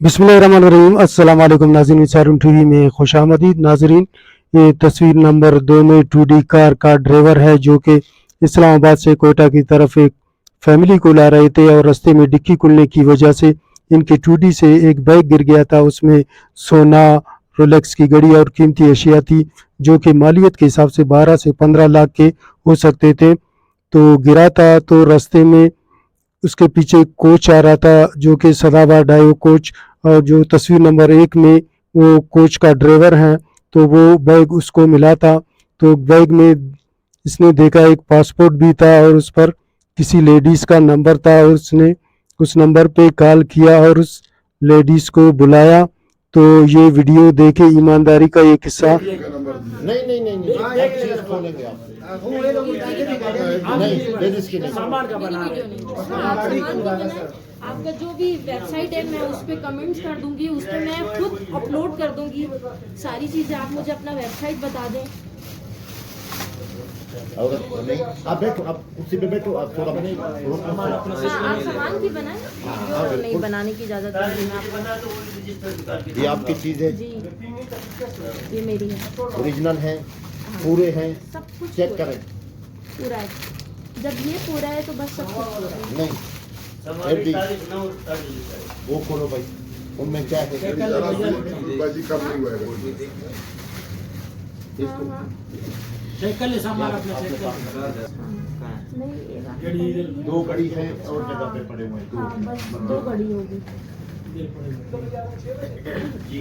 बिस्मिल्लाहिर्रहमानिर्रहीम। अस्सलाम वालेकुम नाज़रीन, सारून टीवी में खुशामदीद। नाजरीन, ये तस्वीर नंबर 2 में 2D कार का ड्राइवर है जो कि इस्लामाबाद से कोयटा की तरफ एक फैमिली को ला रहे थे और रास्ते में डिक्की खुलने की वजह से इनके 2D से एक बैग गिर गया था। उसमें सोना, रोलेक्स की घड़ी और कीमती अशिया थी जो कि मालियत के हिसाब से 12 से 15 लाख के हो सकते थे। तो गिरा था तो रास्ते में उसके पीछे कोच आ रहा था जो कि सदाबहार डाइव कोच, और जो तस्वीर नंबर 1 में वो कोच का ड्राइवर हैं। तो वो बैग उसको मिला था। तो बैग में इसने देखा एक पासपोर्ट भी था और उस पर किसी लेडीज़ का नंबर था और उसने उस नंबर पे कॉल किया और उस लेडीज़ को बुलाया। तो ये वीडियो देखे ईमानदारी का ये किस्सा। नहीं एक चीज खोलेंगे आप नहीं लेडीज की नहीं सामान का बना रहे आपका जो भी वेबसाइट है मैं उस पर कमेंट्स कर दूंगी, उस पर मैं खुद अपलोड कर दूंगी सारी चीजें। आप मुझे अपना वेबसाइट बता दें। और नहीं आप बैठो, आप कुर्सी पे बैठो, आप थोड़ा बने आप सामान की बनाएं, वीडियो नहीं बनाने की इजाजत नहीं आपको। ये आपकी चीज है जी, ये मेरी है, ओरिजिनल है, पूरे हैं, सब कुछ चेक करें। पूरा है। जब ये पूरा है तो बस सब कुछ पूरा है। नहीं एफडी वो खोलो भाई, उनमें क्या है चेक कर ले सामान अपने चेक कर। नहीं ये दो घड़ी है और जगह पे पड़े हुए हैं हाँ, बस 2 घड़ी होगी। जी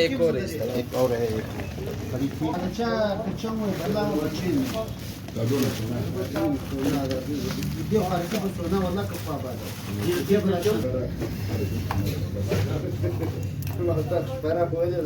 एक और है, एक और है, एक घड़ी थी। Para poder